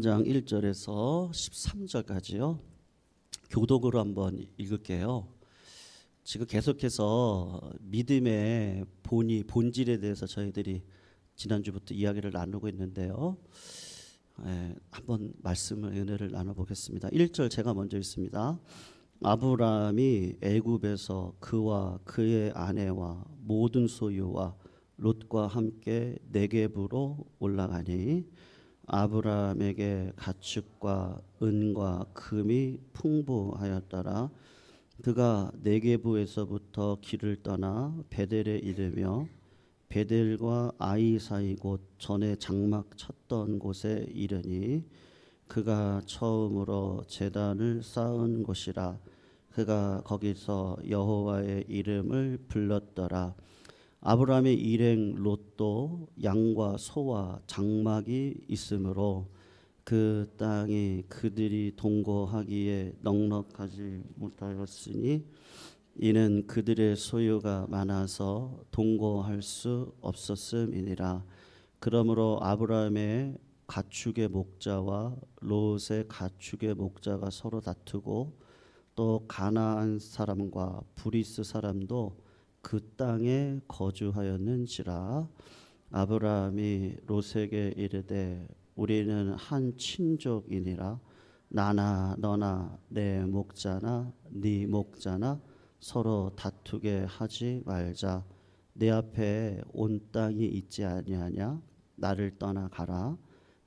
장 1절에서 13절까지요. 교독으로 한번 읽을게요. 지금 계속해서 믿음의 본질에 대해서 저희들이 지난주부터 이야기를 나누고 있는데요. 한번 말씀을 은혜를 나눠보겠습니다. 1절 제가 먼저 읽습니다. 아브라함이 애굽에서 그와 그의 아내와 모든 소유와 롯과 함께 네겝으로 올라가니 아브라함에게 가축과 은과 금이 풍부하였더라. 그가 네겝에서부터 길을 떠나 베델에 이르며 베델과 아이 사이 곳 전에 장막 쳤던 곳에 이르니 그가 처음으로 제단을 쌓은 곳이라. 그가 거기서 여호와의 이름을 불렀더라. 아브라함의 일행 롯도 양과 소와 장막이 있으므로 그 땅이 그들이 동거하기에 넉넉하지 못하였으니 이는 그들의 소유가 많아서 동거할 수 없었음이니라. 그러므로 아브라함의 가축의 목자와 롯의 가축의 목자가 서로 다투고 또 가나안 사람과 브리스 사람도 그 땅에 거주하였는지라. 아브라함이 롯에게 이르되 우리는 한 친족이니라. 나나 너나 내 목자나 네 목자나 서로 다투게 하지 말자. 내 앞에 온 땅이 있지 아니하냐. 나를 떠나 가라.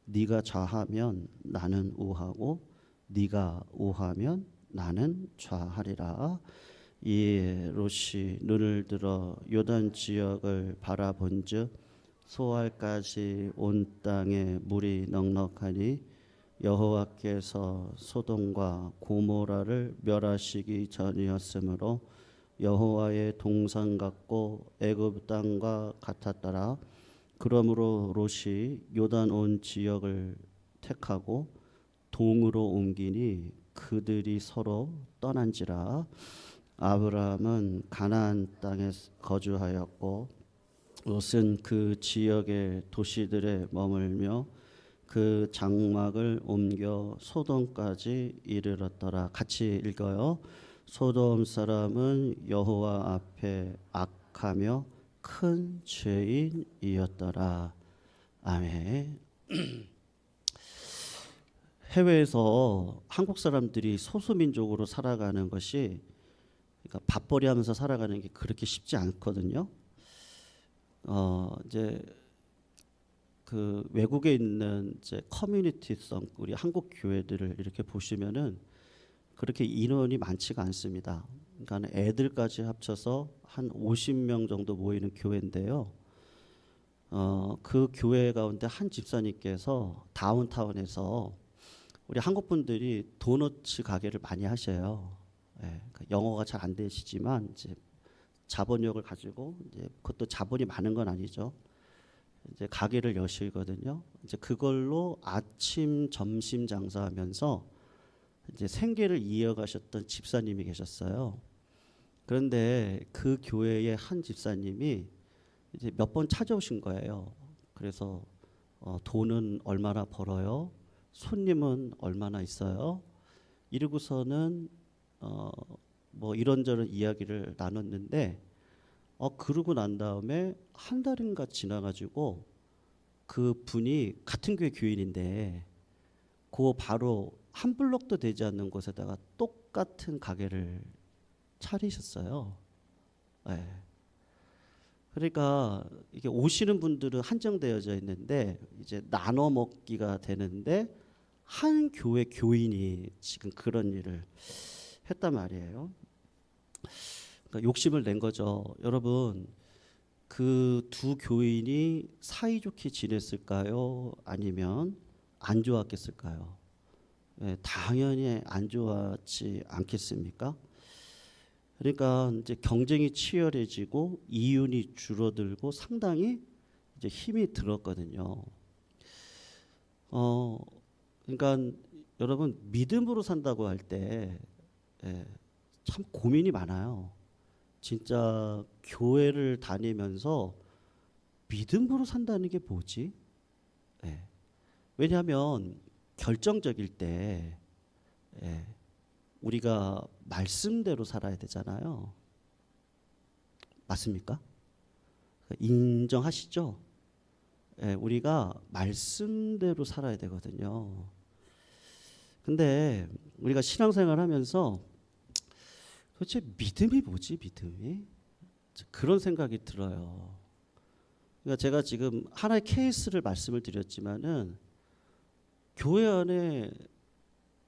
네가 좌하면 나는 우하고 네가 우하면 나는 좌하리라. 이에 롯이 눈을 들어 요단 지역을 바라본즉 소알까지 온 땅에 물이 넉넉하니 여호와께서 소돔과 고모라를 멸하시기 전이었으므로 여호와의 동산 같고 애굽 땅과 같았더라. 그러므로 롯이 요단 온 지역을 택하고 동으로 옮기니 그들이 서로 떠난지라. 아브라함은 가나안 땅에 거주하였고 롯은 그 지역의 도시들에 머물며 그 장막을 옮겨 소돔까지 이르렀더라. 같이 읽어요. 소돔 사람은 여호와 앞에 악하며 큰 죄인이었더라. 아멘. 해외에서 한국 사람들이 소수민족으로 살아가는 것이, 그러니까 밥벌이하면서 살아가는 게 그렇게 쉽지 않거든요. 이제 그 외국에 있는 이제 커뮤니티성 우리 한국 교회들을 이렇게 보시면은 그렇게 인원이 많지가 않습니다. 그러니까 애들까지 합쳐서 한 50명 정도 모이는 교회인데요. 그 교회 가운데 한 집사님께서 다운타운에서 우리 한국 분들이 도너츠 가게를 많이 하셔요. 그러니까 영어가 잘 안 되시지만 이제 자본력을 가지고, 이제 그것도 자본이 많은 건 아니죠. 이제 가게를 여시거든요. 이제 그걸로 아침 점심 장사하면서 이제 생계를 이어가셨던 집사님이 계셨어요. 그런데 그 교회의 한 집사님이 이제 몇 번 찾아오신 거예요. 그래서 돈은 얼마나 벌어요? 손님은 얼마나 있어요? 이러고서는 뭐 이런저런 이야기를 나눴는데, 그러고 난 다음에 한 달인가 지나가지고 그 분이 같은 교회 교인인데 그 바로 한 블록도 되지 않는 곳에다가 똑같은 가게를 차리셨어요. 네. 그러니까 이게 오시는 분들은 한정되어져 있는데 이제 나눠 먹기가 되는데 한 교회 교인이 지금 그런 일을 했단 말이에요. 그러니까 욕심을 낸 거죠. 여러분, 그 두 교인이 사이좋게 지냈을까요? 아니면 안 좋았겠을까요? 당연히 안 좋았지 않겠습니까? 그러니까 이제 경쟁이 치열해지고 이윤이 줄어들고 상당히 이제 힘이 들었거든요. 그러니까 여러분, 믿음으로 산다고 할 때 참 고민이 많아요. 진짜 교회를 다니면서 믿음으로 산다는 게 뭐지? 왜냐하면 결정적일 때 예, 우리가 말씀대로 살아야 되잖아요. 맞습니까? 인정하시죠? 예, 우리가 말씀대로 살아야 되거든요. 근데 우리가 신앙생활 하면서 도대체 믿음이 뭐지? 믿음이? 그런 생각이 들어요. 그러니까 제가 지금 하나의 케이스를 말씀을 드렸지만은 교회 안에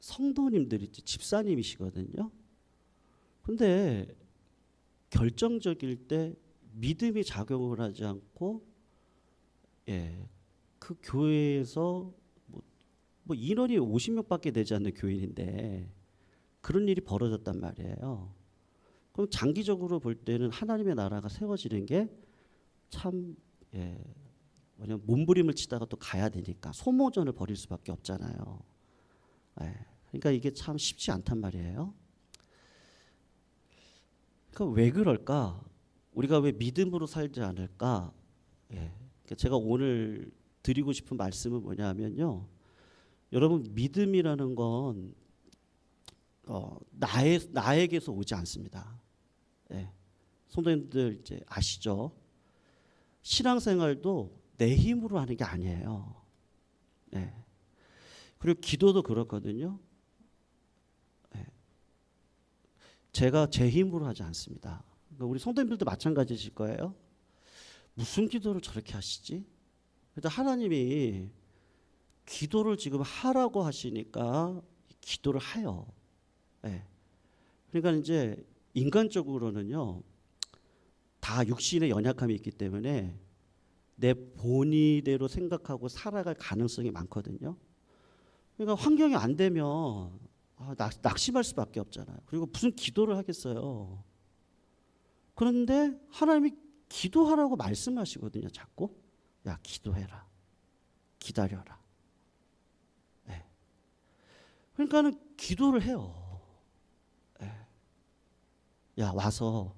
성도님들이 집사님이시거든요. 근데 결정적일 때 믿음이 작용을 하지 않고 예, 그 교회에서 뭐 인원이 50명밖에 되지 않는 교인인데 그런 일이 벌어졌단 말이에요. 그럼 장기적으로 볼 때는 하나님의 나라가 세워지는 게 참 뭐냐면 몸부림을 치다가 또 가야 되니까 소모전을 벌일 수밖에 없잖아요. 그러니까 이게 참 쉽지 않단 말이에요. 그러니까 왜 그럴까? 우리가 왜 믿음으로 살지 않을까? 그러니까 제가 오늘 드리고 싶은 말씀은 뭐냐면요. 여러분 믿음이라는 건 나에게서 오지 않습니다. 성도님들 이제 아시죠? 신앙생활도 내 힘으로 하는 게 아니에요. 그리고 기도도 그렇거든요. 제가 제 힘으로 하지 않습니다. 그러니까 우리 성도님들도 마찬가지실 거예요. 무슨 기도를 저렇게 하시지? 그래도 하나님이 기도를 지금 하라고 하시니까 기도를 해요. 그러니까 이제 인간적으로는요. 다 육신의 연약함이 있기 때문에 내 본의대로 생각하고 살아갈 가능성이 많거든요. 그러니까 환경이 안 되면 낙심할 수밖에 없잖아요. 그리고 무슨 기도를 하겠어요. 그런데 하나님이 기도하라고 말씀하시거든요. 자꾸 야 기도해라, 기다려라. 그러니까는 기도를 해요. 야 와서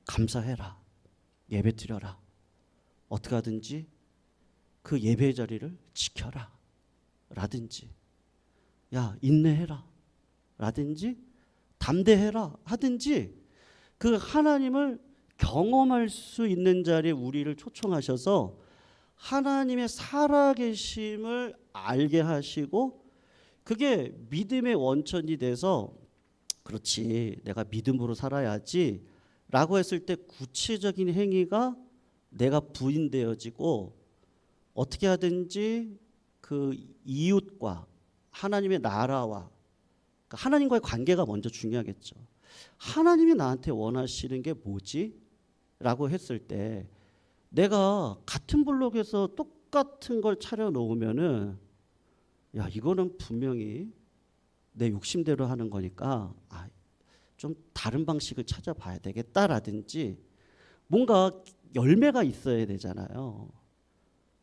감사해라, 예배 드려라. 어떻게 하든지 그 예배 자리를 지켜라 라든지 야 인내해라 라든지 담대해라 하든지 그 하나님을 경험할 수 있는 자리에 우리를 초청하셔서 하나님의 살아계심을 알게 하시고 그게 믿음의 원천이 돼서 그렇지 내가 믿음으로 살아야지 라고 했을 때 구체적인 행위가 내가 부인되어지고 어떻게 하든지 그 이웃과 하나님의 나라와 그러니까 하나님과의 관계가 먼저 중요하겠죠. 하나님이 나한테 원하시는 게 뭐지? 라고 했을 때 내가 같은 블록에서 똑같은 걸 차려놓으면은 야 이거는 분명히 내 욕심대로 하는 거니까 좀 다른 방식을 찾아봐야 되겠다라든지 뭔가 열매가 있어야 되잖아요.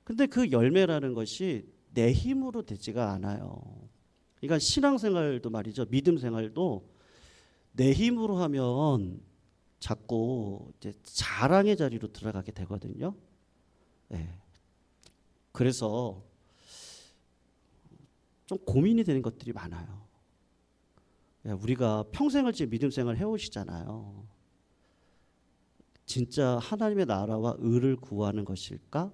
근데 그 열매라는 것이 내 힘으로 되지가 않아요. 그러니까 신앙생활도 말이죠. 믿음생활도 내 힘으로 하면 자꾸 이제 자랑의 자리로 들어가게 되거든요. 그래서 좀 고민이 되는 것들이 많아요. 우리가 평생을 지금 믿음생활 해오시잖아요. 진짜 하나님의 나라와 의를 구하는 것일까?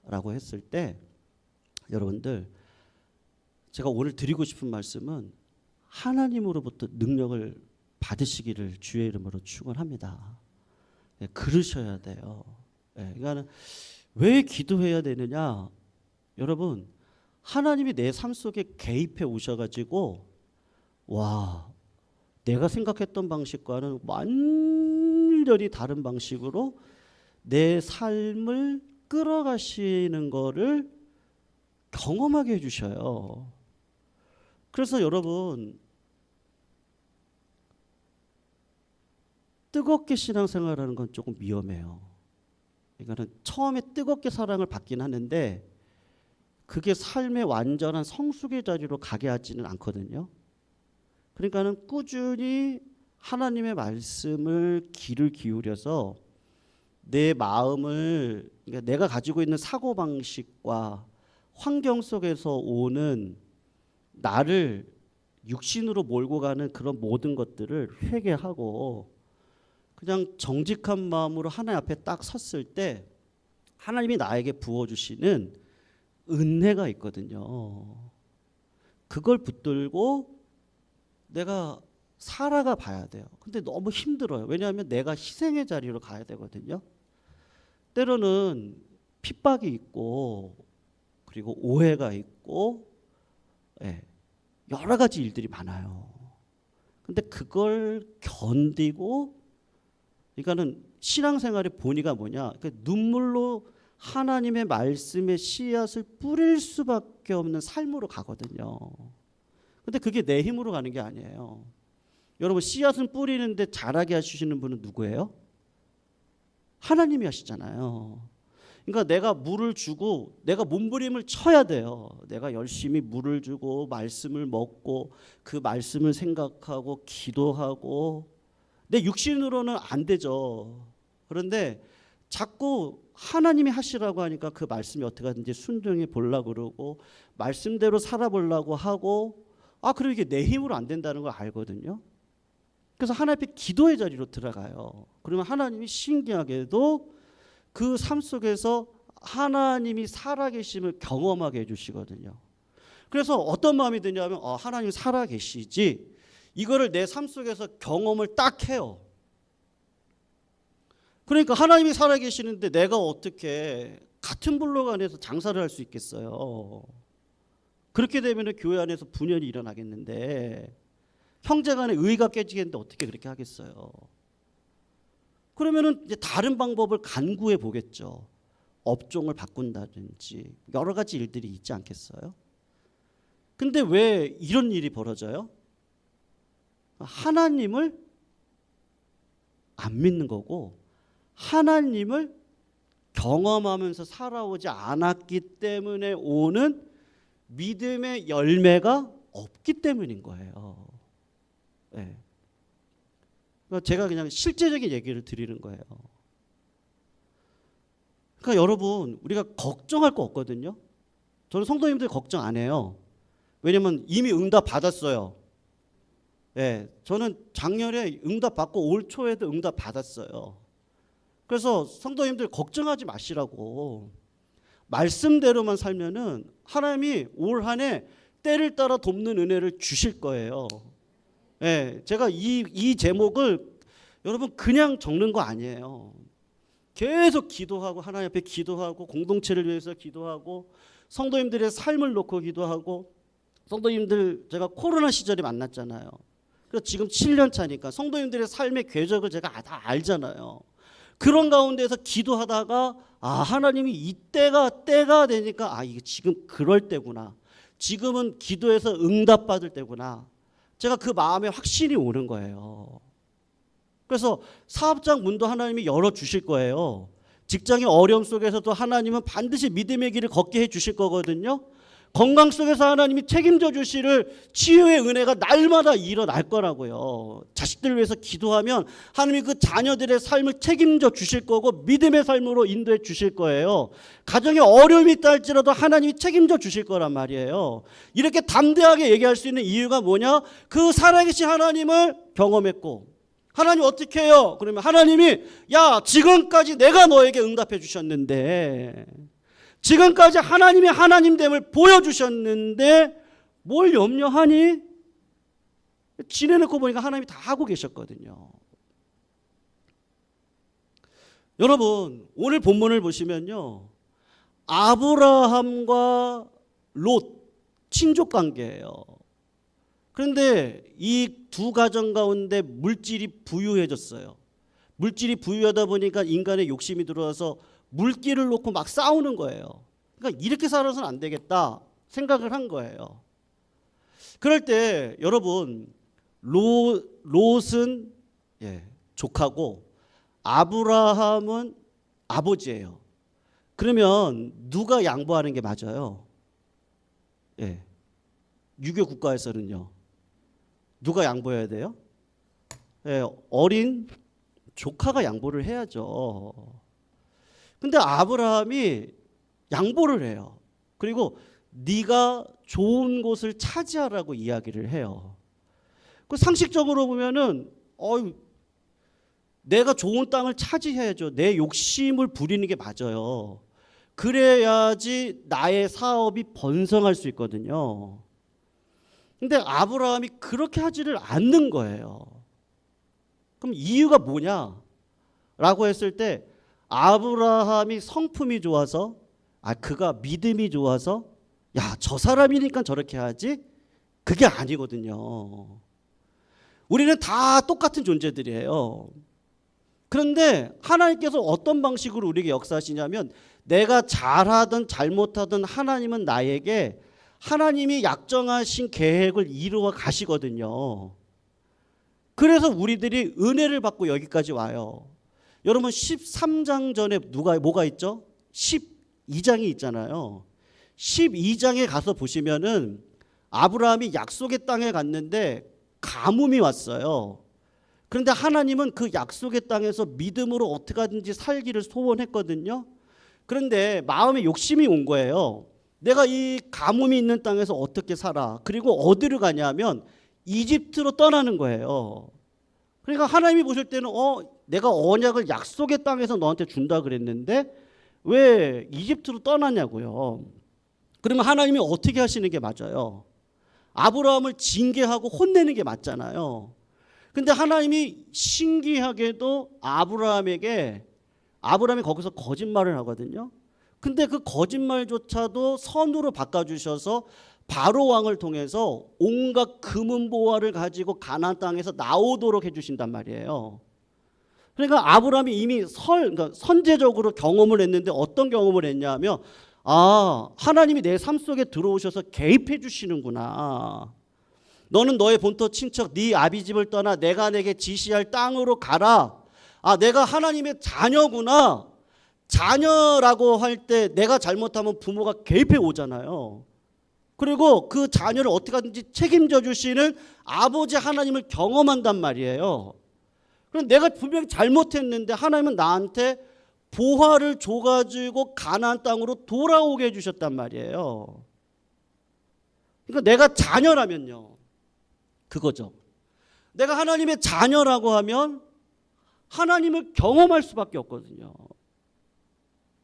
라고 했을 때 여러분들 제가 오늘 드리고 싶은 말씀은 하나님으로부터 능력을 받으시기를 주의 이름으로 축원합니다. 그러셔야 돼요. 그러니까 왜 기도해야 되느냐? 여러분 하나님이 내 삶 속에 개입해 오셔가지고 와 내가 생각했던 방식과는 완전히 다른 방식으로 내 삶을 끌어가시는 거를 경험하게 해주셔요. 그래서 여러분 뜨겁게 신앙생활하는 건 조금 위험해요. 그러니까 처음에 뜨겁게 사랑을 받긴 하는데 그게 삶의 완전한 성숙의 자리로 가게 하지는 않거든요. 그러니까는 꾸준히 하나님의 말씀을 귀를 기울여서 내 마음을 그러니까 내가 가지고 있는 사고 방식과 환경 속에서 오는 나를 육신으로 몰고 가는 그런 모든 것들을 회개하고 그냥 정직한 마음으로 하나님 앞에 딱 섰을 때 하나님이 나에게 부어주시는 은혜가 있거든요. 그걸 붙들고 내가 살아가 봐야 돼요. 근데 너무 힘들어요. 왜냐하면 내가 희생의 자리로 가야 되거든요. 때로는 핍박이 있고 그리고 오해가 있고 여러 가지 일들이 많아요. 근데 그걸 견디고 그러니까는 신앙생활의 본의가 뭐냐? 눈물로 하나님의 말씀의 씨앗을 뿌릴 수밖에 없는 삶으로 가거든요. 근데 그게 내 힘으로 가는 게 아니에요. 여러분 씨앗은 뿌리는데 자라게 하시는 분은 누구예요? 하나님이 하시잖아요. 그러니까 내가 물을 주고 내가 몸부림을 쳐야 돼요. 내가 열심히 물을 주고 말씀을 먹고 그 말씀을 생각하고 기도하고 내 육신으로는 안 되죠. 그런데 자꾸 하나님이 하시라고 하니까 그 말씀이 어떻게 하든지 순종해 보려고 그러고 말씀대로 살아보려고 하고 그리고 이게 내 힘으로 안 된다는 걸 알거든요. 그래서 하나님 앞에 기도의 자리로 들어가요. 그러면 하나님이 신기하게도 그 삶 속에서 하나님이 살아계심을 경험하게 해주시거든요. 그래서 어떤 마음이 드냐면 하나님 살아계시지 이거를 내 삶 속에서 경험을 딱 해요. 그러니까 하나님이 살아계시는데 내가 어떻게 같은 블록 안에서 장사를 할 수 있겠어요. 그렇게 되면 교회 안에서 분열이 일어나겠는데 형제 간의 의가 깨지겠는데 어떻게 그렇게 하겠어요. 그러면은 이제 다른 방법을 간구해 보겠죠. 업종을 바꾼다든지 여러 가지 일들이 있지 않겠어요. 근데 왜 이런 일이 벌어져요? 하나님을 안 믿는 거고 하나님을 경험하면서 살아오지 않았기 때문에 오는 믿음의 열매가 없기 때문인 거예요. 네. 제가 그냥 실제적인 얘기를 드리는 거예요. 그러니까 여러분 우리가 걱정할 거 없거든요. 저는 성도님들 걱정 안 해요. 왜냐면 이미 응답 받았어요. 저는 작년에 응답 받고 올 초에도 응답 받았어요. 그래서 성도님들 걱정하지 마시라고 말씀대로만 살면은 하나님이 올 한 해 때를 따라 돕는 은혜를 주실 거예요. 제가 이 제목을 여러분 그냥 적는 거 아니에요. 계속 기도하고 하나님 앞에 기도하고 공동체를 위해서 기도하고 성도님들의 삶을 놓고 기도하고 성도님들 제가 코로나 시절에 만났잖아요. 그래서 지금 7년 차니까 성도님들의 삶의 궤적을 제가 다 알잖아요. 그런 가운데서 기도하다가 하나님이 이때가 때가 되니까 이게 지금 그럴 때구나. 지금은 기도해서 응답받을 때구나. 제가 그 마음에 확신이 오는 거예요. 그래서 사업장 문도 하나님이 열어주실 거예요. 직장의 어려움 속에서도 하나님은 반드시 믿음의 길을 걷게 해주실 거거든요. 건강 속에서 하나님이 책임져 주시를 치유의 은혜가 날마다 일어날 거라고요. 자식들을 위해서 기도하면 하나님이 그 자녀들의 삶을 책임져 주실 거고 믿음의 삶으로 인도해 주실 거예요. 가정에 어려움이 있다 할지라도 하나님이 책임져 주실 거란 말이에요. 이렇게 담대하게 얘기할 수 있는 이유가 뭐냐? 그 살아계신 하나님을 경험했고 하나님 어떻게 해요? 그러면 하나님이 지금까지 내가 너에게 응답해 주셨는데 지금까지 하나님의 하나님됨을 보여주셨는데 뭘 염려하니? 지내놓고 보니까 하나님이 다 하고 계셨거든요. 여러분 오늘 본문을 보시면요. 아브라함과 롯 친족관계예요. 그런데 이 두 가정 가운데 물질이 부유해졌어요. 물질이 부유하다 보니까 인간의 욕심이 들어와서 물기를 놓고 막 싸우는 거예요. 그러니까 이렇게 살아서는 안 되겠다 생각을 한 거예요. 그럴 때 여러분 롯은 조카고 아브라함은 아버지예요. 그러면 누가 양보하는 게 맞아요? 유교 국가에서는요. 누가 양보해야 돼요? 어린 조카가 양보를 해야죠. 근데 아브라함이 양보를 해요. 그리고 네가 좋은 곳을 차지하라고 이야기를 해요. 그 상식적으로 보면은 내가 좋은 땅을 차지해야죠. 내 욕심을 부리는 게 맞아요. 그래야지 나의 사업이 번성할 수 있거든요. 근데 아브라함이 그렇게 하지를 않는 거예요. 그럼 이유가 뭐냐라고 했을 때 아브라함이 성품이 좋아서 그가 믿음이 좋아서 저 사람이니까 저렇게 하지? 그게 아니거든요. 우리는 다 똑같은 존재들이에요. 그런데 하나님께서 어떤 방식으로 우리에게 역사하시냐면 내가 잘하든 잘못하든 하나님은 나에게 하나님이 약정하신 계획을 이루어 가시거든요. 그래서 우리들이 은혜를 받고 여기까지 와요. 여러분 13장 전에 뭐가 있죠? 12장이 있잖아요. 12장에 가서 보시면은 아브라함이 약속의 땅에 갔는데 가뭄이 왔어요. 그런데 하나님은 그 약속의 땅에서 믿음으로 어떻게 하든지 살기를 소원했거든요. 그런데 마음에 욕심이 온 거예요. 내가 이 가뭄이 있는 땅에서 어떻게 살아? 그리고 어디로 가냐면 이집트로 떠나는 거예요. 그러니까 하나님이 보실 때는 내가 언약을 약속의 땅에서 너한테 준다 그랬는데 왜 이집트로 떠나냐고요. 그러면 하나님이 어떻게 하시는 게 맞아요? 아브라함을 징계하고 혼내는 게 맞잖아요. 근데 하나님이 신기하게도 아브라함이 거기서 거짓말을 하거든요. 근데 그 거짓말조차도 선으로 바꿔주셔서 바로 왕을 통해서 온갖 금은보화를 가지고 가나안 땅에서 나오도록 해주신단 말이에요. 그러니까 아브라함이 이미 그러니까 선제적으로 경험을 했는데 어떤 경험을 했냐면 하나님이 내 삶 속에 들어오셔서 개입해 주시는구나. 너는 너의 본토 친척 네 아비집을 떠나 내가 내게 지시할 땅으로 가라. 내가 하나님의 자녀구나. 자녀라고 할 때 내가 잘못하면 부모가 개입해 오잖아요. 그리고 그 자녀를 어떻게 하든지 책임져 주시는 아버지 하나님을 경험한단 말이에요. 그럼 내가 분명히 잘못했는데 하나님은 나한테 보화를 줘가지고 가나안 땅으로 돌아오게 해주셨단 말이에요. 그러니까 내가 자녀라면요. 그거죠. 내가 하나님의 자녀라고 하면 하나님을 경험할 수밖에 없거든요.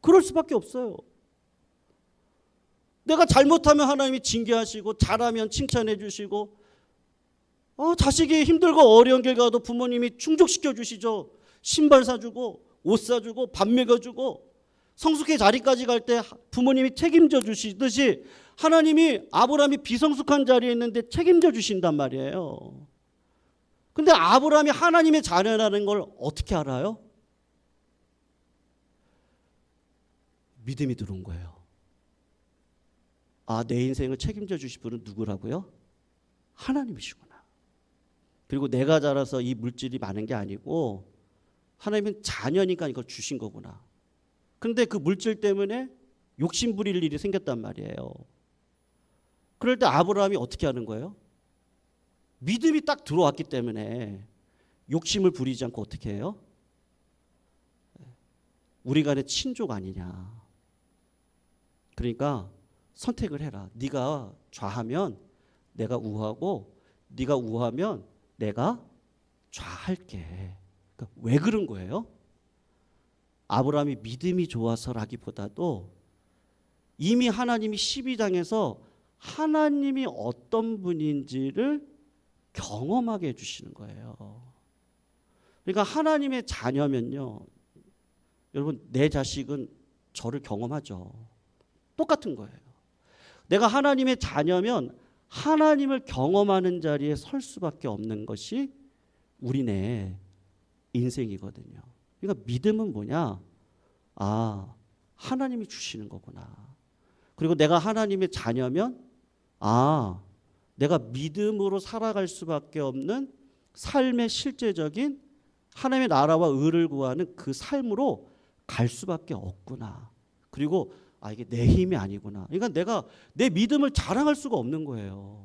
그럴 수밖에 없어요. 내가 잘못하면 하나님이 징계하시고 잘하면 칭찬해 주시고 자식이 힘들고 어려운 길 가도 부모님이 충족시켜 주시죠. 신발 사주고 옷 사주고 밥 먹여주고 성숙의 자리까지 갈 때 부모님이 책임져 주시듯이 하나님이 아브라함이 비성숙한 자리에 있는데 책임져 주신단 말이에요. 근데 아브라함이 하나님의 자녀라는 걸 어떻게 알아요? 믿음이 들어온 거예요. 내 인생을 책임져 주실 분은 누구라고요? 하나님이시구나. 그리고 내가 자라서 이 물질이 많은 게 아니고 하나님은 자녀니까 이걸 주신 거구나. 그런데 그 물질 때문에 욕심 부릴 일이 생겼단 말이에요. 그럴 때 아브라함이 어떻게 하는 거예요? 믿음이 딱 들어왔기 때문에 욕심을 부리지 않고 어떻게 해요? 우리 간의 친족 아니냐. 그러니까 선택을 해라. 네가 좌하면 내가 우하고 네가 우하면 내가 좌할게. 그러니까 왜 그런 거예요? 아브라함이 믿음이 좋아서라기보다도 이미 하나님이 12장에서 하나님이 어떤 분인지를 경험하게 해주시는 거예요. 그러니까 하나님의 자녀면요. 여러분 내 자식은 저를 경험하죠. 똑같은 거예요. 내가 하나님의 자녀면 하나님을 경험하는 자리에 설 수밖에 없는 것이 우리네 인생이거든요. 그러니까 믿음은 뭐냐? 하나님이 주시는 거구나. 그리고 내가 하나님의 자녀면 내가 믿음으로 살아갈 수밖에 없는 삶의 실제적인 하나님의 나라와 의를 구하는 그 삶으로 갈 수밖에 없구나. 그리고 이게 내 힘이 아니구나. 그러니까 내가 내 믿음을 자랑할 수가 없는 거예요.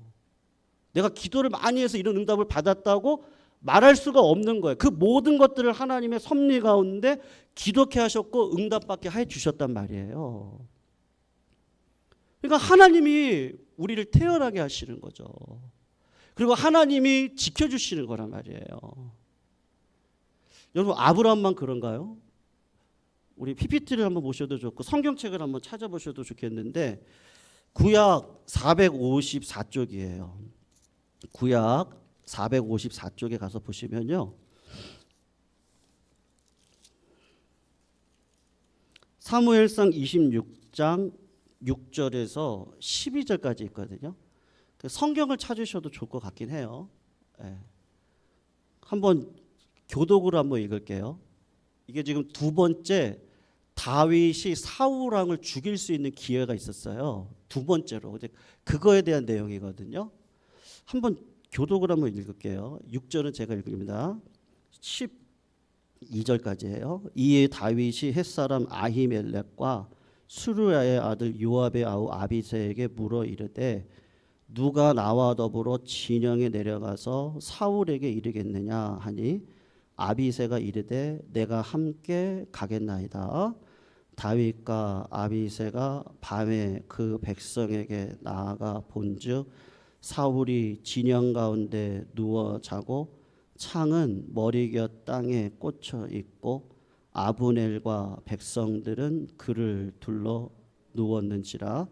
내가 기도를 많이 해서 이런 응답을 받았다고 말할 수가 없는 거예요. 그 모든 것들을 하나님의 섭리 가운데 기독해 하셨고 응답받게 해 주셨단 말이에요. 그러니까 하나님이 우리를 태어나게 하시는 거죠. 그리고 하나님이 지켜주시는 거란 말이에요. 여러분 아브라함만 그런가요? 우리 PPT를 한번 보셔도 좋고 성경책을 한번 찾아보셔도 좋겠는데 구약 454쪽이에요. 구약 454쪽에 가서 보시면요. 사무엘상 26장 6절에서 12절까지 있거든요. 성경을 찾으셔도 좋을 것 같긴 해요. 네. 한번 교독으로 한번 읽을게요. 이게 지금 두 번째 다윗이 사울 왕을 죽일 수 있는 기회가 있었어요. 두 번째로. 그거에 대한 내용이거든요. 한번 교독을 한번 읽을게요. 6절은 제가 읽습니다. 12절까지예요. 이에 다윗이 햇사람 아히멜렉과 수르야의 아들 요압의 아우 아비새에게 물어 이르되 누가 나와 더불어 진영에 내려가서 사울에게 이르겠느냐 하니 아비새가 이르되 내가 함께 가겠나이다. 다윗과 아비새가 밤에 그 백성에게 나아가 본즉 사울이 진영 가운데 누워 자고 창은 머리곁 땅에 꽂혀 있고 아브넬과 백성들은 그를 둘러 누웠는지라.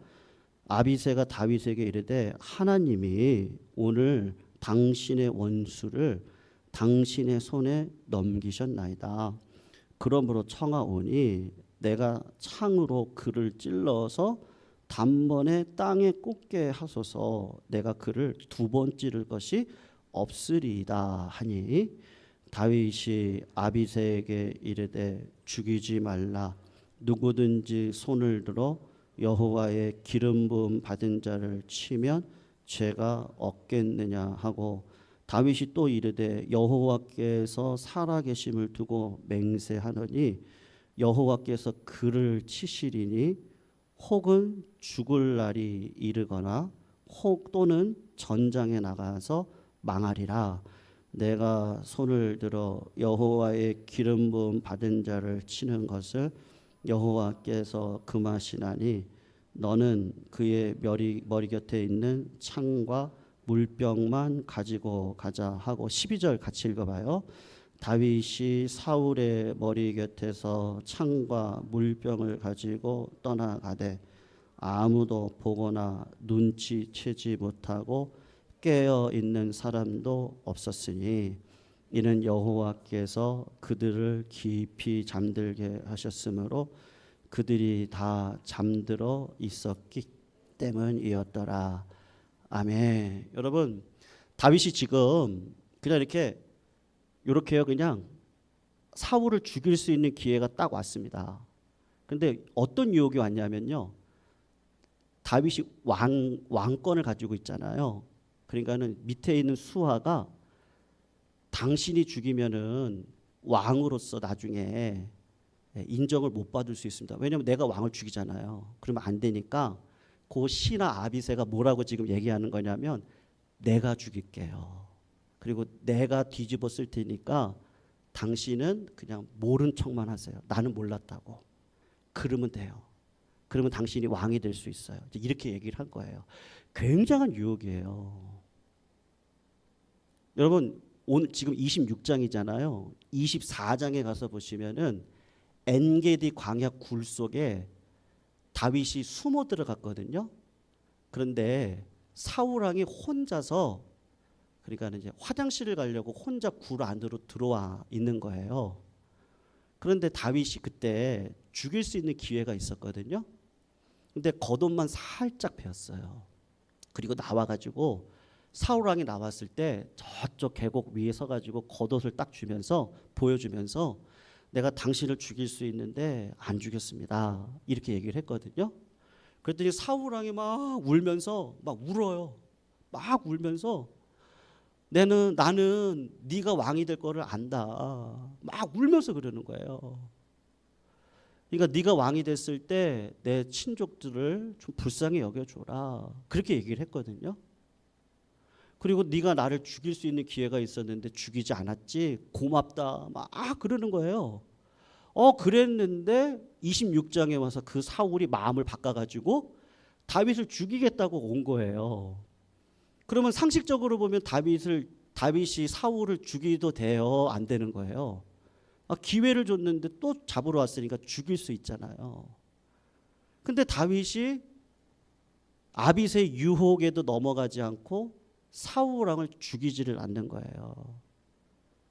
아비새가 다윗에게 이르되 하나님이 오늘 당신의 원수를 당신의 손에 넘기셨나이다. 그러므로 청하오니 내가 창으로 그를 찔러서 단번에 땅에 꽂게 하소서. 내가 그를 두 번 찌를 것이 없으리이다 하니 다윗이 아비새에게 이르되 죽이지 말라. 누구든지 손을 들어 여호와의 기름 부음 받은 자를 치면 죄가 없겠느냐 하고 다윗이 또 이르되 여호와께서 살아계심을 두고 맹세하노니 여호와께서 그를 치시리니 혹은 죽을 날이 이르거나 혹 또는 전장에 나가서 망하리라. 내가 손을 들어 여호와의 기름 부음 받은 자를 치는 것을 여호와께서 금하시나니 너는 그의 머리 곁에 있는 창과 물병만 가지고 가자 하고 12절 같이 읽어봐요. 다윗이 사울의 머리 곁에서 창과 물병을 가지고 떠나가되 아무도 보거나 눈치채지 못하고 깨어 있는 사람도 없었으니 이는 여호와께서 그들을 깊이 잠들게 하셨으므로 그들이 다 잠들어 있었기 때문이었더라. 아멘. 여러분 다윗이 지금 그냥 이렇게요. 그냥 사울을 죽일 수 있는 기회가 딱 왔습니다. 근데 어떤 유혹이 왔냐면요. 다윗이 왕권을 가지고 있잖아요. 그러니까는 밑에 있는 수하가 당신이 죽이면은 왕으로서 나중에 인정을 못 받을 수 있습니다. 왜냐하면 내가 왕을 죽이잖아요. 그러면 안 되니까 그 시나 아비새가 뭐라고 지금 얘기하는 거냐면 내가 죽일게요. 그리고 내가 뒤집어 쓸 테니까 당신은 그냥 모른 척만 하세요. 나는 몰랐다고. 그러면 돼요. 그러면 당신이 왕이 될 수 있어요. 이렇게 얘기를 한 거예요. 굉장한 유혹이에요. 여러분 오늘 지금 26장이잖아요. 24장에 가서 보시면은 엔게디 광야 굴 속에 다윗이 숨어 들어갔거든요. 그런데 사울 왕이 혼자서 그러니까 이제 화장실을 가려고 혼자 굴 안으로 들어와 있는 거예요. 그런데 다윗이 그때 죽일 수 있는 기회가 있었거든요. 근데 겉옷만 살짝 베었어요. 그리고 나와가지고 사울 왕이 나왔을 때 저쪽 계곡 위에 서가지고 겉옷을 딱 주면서 보여주면서 내가 당신을 죽일 수 있는데 안 죽였습니다. 이렇게 얘기를 했거든요. 그랬더니 사울 왕이 막 울면서 막 울어요. 막 울면서 나는 네가 왕이 될 거를 안다. 막 울면서 그러는 거예요. 그러니까 네가 왕이 됐을 때 내 친족들을 좀 불쌍히 여겨줘라. 그렇게 얘기를 했거든요. 그리고 네가 나를 죽일 수 있는 기회가 있었는데 죽이지 않았지. 고맙다. 막 그러는 거예요. 그랬는데 26장에 와서 그 사울이 마음을 바꿔가지고 다윗을 죽이겠다고 온 거예요. 그러면 상식적으로 보면 다윗이 사울을 죽이도 돼요, 안 되는 거예요? 기회를 줬는데 또 잡으러 왔으니까 죽일 수 있잖아요. 근데 다윗이 아빗의 유혹에도 넘어가지 않고 사울 왕을 죽이지를 않는 거예요.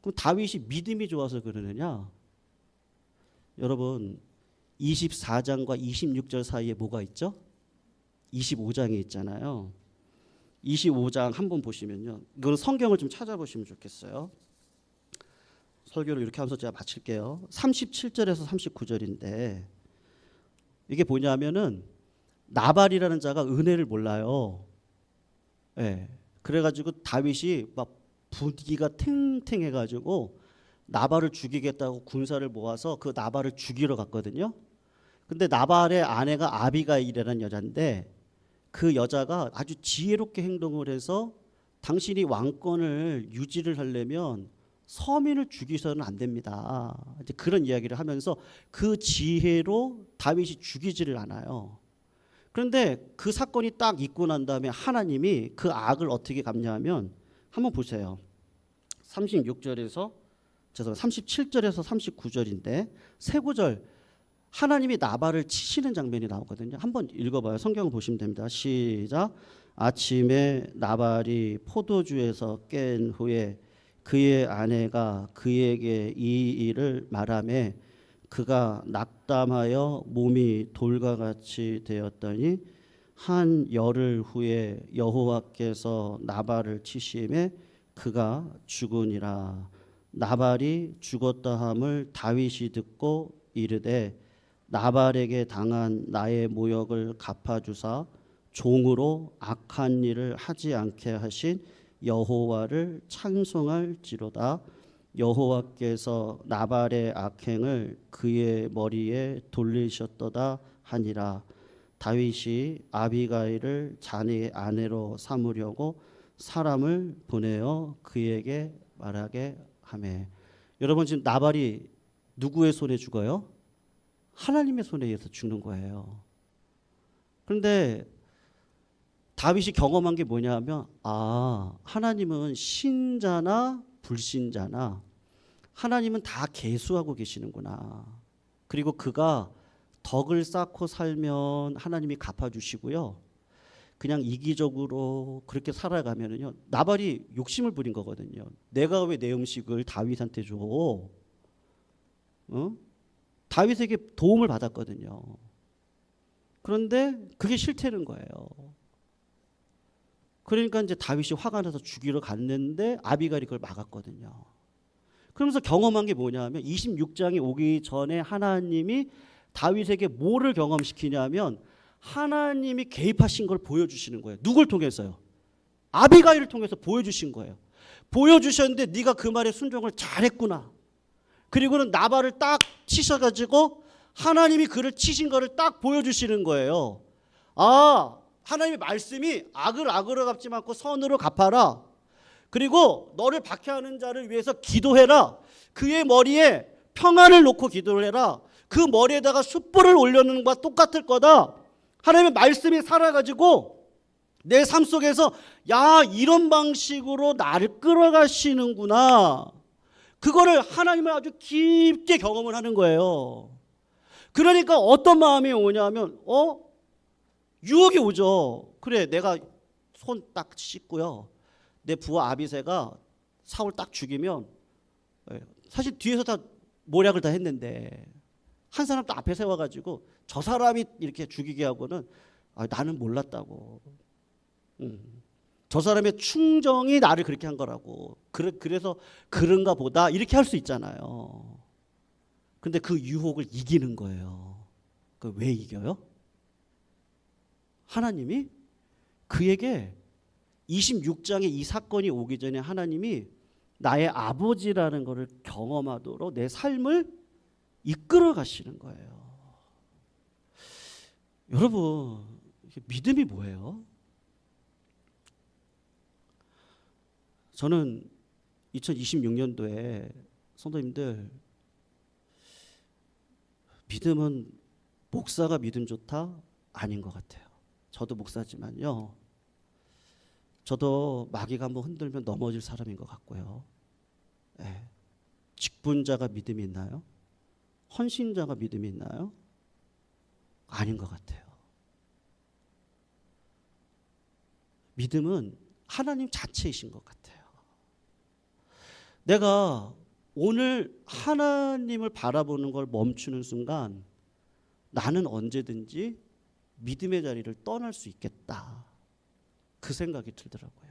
그럼 다윗이 믿음이 좋아서 그러느냐? 여러분 24장과 26절 사이에 뭐가 있죠? 25장에 있잖아요. 25장 한번 보시면요. 이거는 성경을 좀 찾아보시면 좋겠어요. 설교를 이렇게 하면서 제가 마칠게요. 37절에서 39절인데 이게 뭐냐면은 나발이라는 자가 은혜를 몰라요. 예. 그래가지고 다윗이 막 분위기가 탱탱해가지고 나발을 죽이겠다고 군사를 모아서 그 나발을 죽이러 갔거든요. 근데 나발의 아내가 아비가일이라는 여자인데 그 여자가 아주 지혜롭게 행동을 해서 당신이 왕권을 유지를 하려면 서민을 죽이서는 안 됩니다. 이제 그런 이야기를 하면서 그 지혜로 다윗이 죽이지를 않아요. 그런데 그 사건이 딱 있고 난 다음에 하나님이 그 악을 어떻게 갚냐면 한번 보세요. 37절에서 39절인데 세 구절 하나님이 나발을 치시는 장면이 나오거든요. 한번 읽어봐요. 성경을 보시면 됩니다. 시작. 아침에 나발이 포도주에서 깬 후에 그의 아내가 그에게 이 일을 말하매 그가 낙담하여 몸이 돌과 같이 되었더니 한 열흘 후에 여호와께서 나발을 치심에 그가 죽으니라. 나발이 죽었다 함을 다윗이 듣고 이르되 나발에게 당한 나의 모욕을 갚아주사 종으로 악한 일을 하지 않게 하신 여호와를 찬송할지로다. 여호와께서 나발의 악행을 그의 머리에 돌리셨도다 하니라. 다윗이 아비가일을 자기 아내로 삼으려고 사람을 보내어 그에게 말하게 하매. 여러분 지금 나발이 누구의 손에 죽어요? 하나님의 손에 의해서 죽는 거예요. 그런데 다윗이 경험한 게 뭐냐면 하나님은 신자나 불신자나 하나님은 다 계수하고 계시는구나. 그리고 그가 덕을 쌓고 살면 하나님이 갚아주시고요. 그냥 이기적으로 그렇게 살아가면은요, 나발이 욕심을 부린 거거든요. 내가 왜 내 음식을 다윗한테 줘? 다윗에게 도움을 받았거든요. 그런데 그게 싫다는 거예요. 그러니까 이제 다윗이 화가 나서 죽이러 갔는데 아비가일이 그걸 막았거든요. 그러면서 경험한 게 뭐냐면 26장이 오기 전에 하나님이 다윗에게 뭐를 경험시키냐면 하나님이 개입하신 걸 보여주시는 거예요. 누굴 통해서요? 아비가일을 통해서 보여주신 거예요. 보여주셨는데 네가 그 말에 순종을 잘했구나. 그리고는 나발을 딱 치셔가지고 하나님이 그를 치신 거를 딱 보여주시는 거예요. 하나님의 말씀이 악을 악으로 갚지 않고 선으로 갚아라. 그리고 너를 박해하는 자를 위해서 기도해라. 그의 머리에 평안을 놓고 기도를 해라. 그 머리에다가 숯불을 올려놓는 것과 똑같을 거다. 하나님의 말씀이 살아가지고 내 삶 속에서 이런 방식으로 나를 끌어가시는구나. 그거를 하나님을 아주 깊게 경험을 하는 거예요. 그러니까 어떤 마음이 오냐면 유혹이 오죠. 그래, 내가 손 딱 씻고요. 내 부하 아비새가 사울 딱 죽이면 사실 뒤에서 다 모략을 다 했는데 한 사람 또 앞에 세워가지고 저 사람이 이렇게 죽이게 하고는 나는 몰랐다고. 저 사람의 충정이 나를 그렇게 한 거라고. 그래서 그런가 보다 이렇게 할 수 있잖아요. 근데 그 유혹을 이기는 거예요. 왜 이겨요? 하나님이 그에게 26장에 이 사건이 오기 전에 하나님이 나의 아버지라는 것을 경험하도록 내 삶을 이끌어 가시는 거예요. 여러분, 믿음이 뭐예요? 저는 2026년도에 성도님들, 믿음은 목사가 믿음 좋다? 아닌 것 같아요. 저도 목사지만요. 저도 마귀가 한번 흔들면 넘어질 사람인 것 같고요. 예. 직분자가 믿음이 있나요? 헌신자가 믿음이 있나요? 아닌 것 같아요. 믿음은 하나님 자체이신 것 같아요. 내가 오늘 하나님을 바라보는 걸 멈추는 순간 나는 언제든지 믿음의 자리를 떠날 수 있겠다. 그 생각이 들더라고요.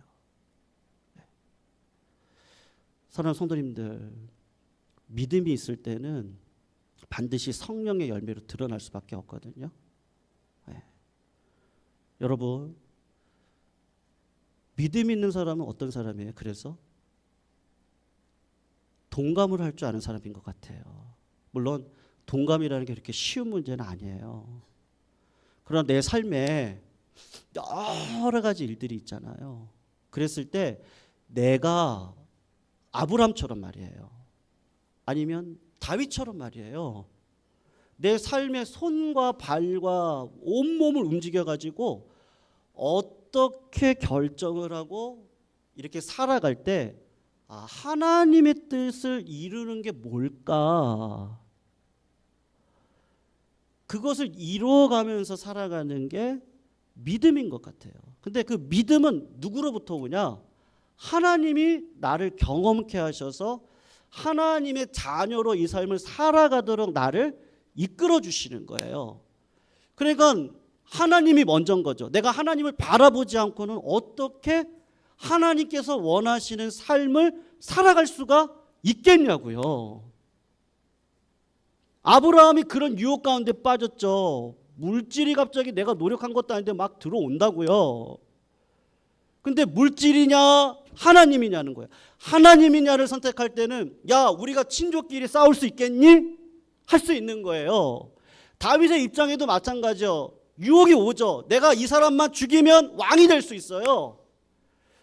사랑하는 성도님들, 믿음이 있을 때는 반드시 성령의 열매로 드러날 수밖에 없거든요. 네. 여러분, 믿음 있는 사람은 어떤 사람이에요? 그래서 동감을 할 줄 아는 사람인 것 같아요. 물론 동감이라는 게 그렇게 쉬운 문제는 아니에요. 그러나 내 삶에 여러 가지 일들이 있잖아요. 그랬을 때 내가 아브람처럼 말이에요. 아니면 다윗처럼 말이에요. 내 삶의 손과 발과 온몸을 움직여가지고 어떻게 결정을 하고 이렇게 살아갈 때 하나님의 뜻을 이루는 게 뭘까? 그것을 이루어가면서 살아가는 게 믿음인 것 같아요. 근데 그 믿음은 누구로부터 오냐? 하나님이 나를 경험케 하셔서 하나님의 자녀로 이 삶을 살아가도록 나를 이끌어 주시는 거예요. 그러니까 하나님이 먼저인 거죠. 내가 하나님을 바라보지 않고는 어떻게 하나님께서 원하시는 삶을 살아갈 수가 있겠냐고요. 아브라함이 그런 유혹 가운데 빠졌죠. 물질이 갑자기 내가 노력한 것도 아닌데 막 들어온다고요. 근데 물질이냐 하나님이냐는 거예요. 하나님이냐를 선택할 때는 야 우리가 친족끼리 싸울 수 있겠니? 할 수 있는 거예요. 다윗의 입장에도 마찬가지죠. 유혹이 오죠. 내가 이 사람만 죽이면 왕이 될 수 있어요.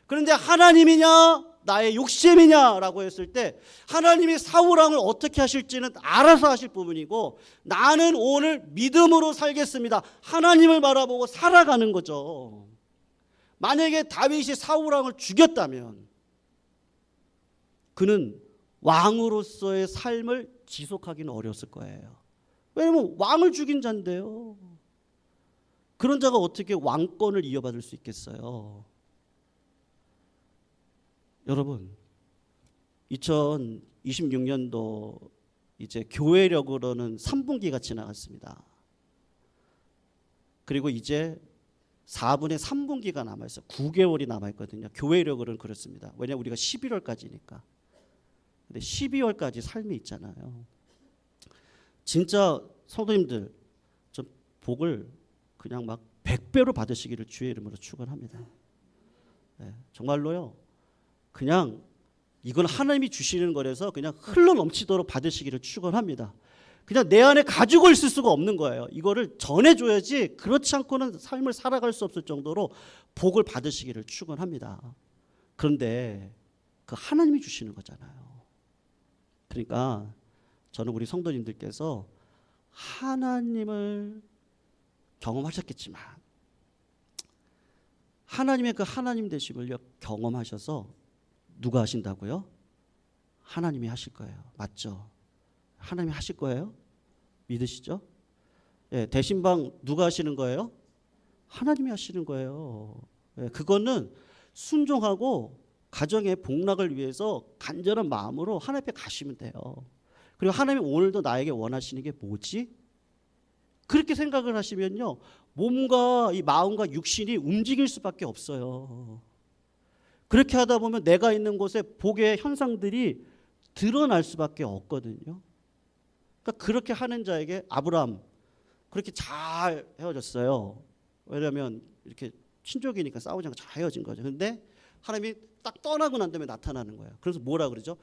그런데 하나님이냐 나의 욕심이냐라고 했을 때 하나님이 사울왕을 어떻게 하실지는 알아서 하실 부분이고 나는 오늘 믿음으로 살겠습니다. 하나님을 바라보고 살아가는 거죠. 만약에 다윗이 사울왕을 죽였다면 그는 왕으로서의 삶을 지속하기는 어려웠을 거예요. 왜냐하면 왕을 죽인 자인데요. 그런 자가 어떻게 왕권을 이어받을 수 있겠어요? 여러분, 2026년도 이제 교회력으로는 3분기가 지나갔습니다. 그리고 이제 4분의 3분기가 남아있어요. 9개월이 남아있거든요. 교회력으로는 그렇습니다. 왜냐하면 우리가 11월까지니까. 근데 12월까지 삶이 있잖아요. 진짜 성도님들 좀 복을 그냥 막 100배로 받으시기를 주의 이름으로 축원합니다. 네, 정말로요. 그냥 이건 하나님이 주시는 거라서 그냥 흘러 넘치도록 받으시기를 축원합니다. 그냥 내 안에 가지고 있을 수가 없는 거예요. 이거를 전해줘야지 그렇지 않고는 삶을 살아갈 수 없을 정도로 복을 받으시기를 축원합니다. 그런데 그 하나님이 주시는 거잖아요. 그러니까 저는 우리 성도님들께서 하나님을 경험하셨겠지만 하나님의 그 하나님 되심을 경험하셔서 누가 하신다고요? 하나님이 하실 거예요. 맞죠? 하나님이 하실 거예요? 믿으시죠? 예, 대신방 누가 하시는 거예요? 하나님이 하시는 거예요. 예, 그거는 순종하고 가정의 복락을 위해서 간절한 마음으로 하나님 앞에 가시면 돼요. 그리고 하나님이 오늘도 나에게 원하시는 게 뭐지? 그렇게 생각을 하시면요. 몸과 이 마음과 육신이 움직일 수밖에 없어요. 그렇게 하다 보면 내가 있는 곳에 복의 현상들이 드러날 수밖에 없거든요. 그러니까 그렇게 하는 자에게 아브라함 그렇게 잘 헤어졌어요. 왜냐하면 이렇게 친족이니까 싸우지 않고 잘 헤어진 거죠. 그런데 하나님이 딱 떠나고 난 다음에 나타나는 거예요. 그래서 뭐라 그러죠?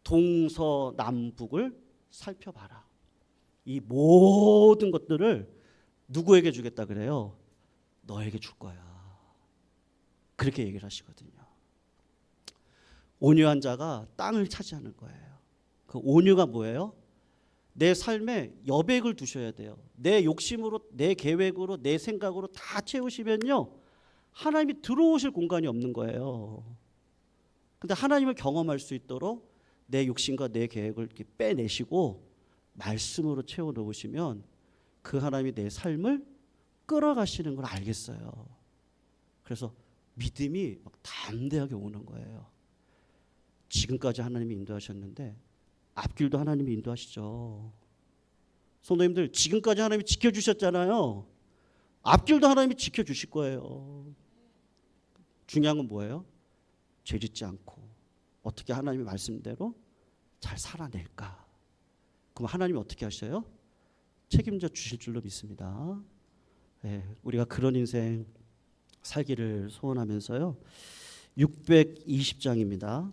동서남북을 살펴봐라. 이 모든 것들을 누구에게 주겠다 그래요? 너에게 줄 거야. 그렇게 얘기를 하시거든요. 온유한 자가 땅을 차지하는 거예요. 그 온유가 뭐예요? 내 삶에 여백을 두셔야 돼요. 내 욕심으로, 내 계획으로, 내 생각으로 다 채우시면요, 하나님이 들어오실 공간이 없는 거예요. 근데 하나님을 경험할 수 있도록 내 욕심과 내 계획을 이렇게 빼내시고 말씀으로 채워 넣으시면 그 하나님이 내 삶을 끌어가시는 걸 알겠어요. 그래서 믿음이 막 담대하게 오는 거예요. 지금까지 하나님이 인도하셨는데 앞길도 하나님이 인도하시죠. 성도님들, 지금까지 하나님이 지켜주셨잖아요. 앞길도 하나님이 지켜주실 거예요. 중요한 건 뭐예요? 죄짓지 않고 어떻게 하나님의 말씀대로 잘 살아낼까. 그럼 하나님이 어떻게 하셔요? 책임져 주실 줄로 믿습니다. 네, 우리가 그런 인생 살기를 소원하면서요. 620장입니다.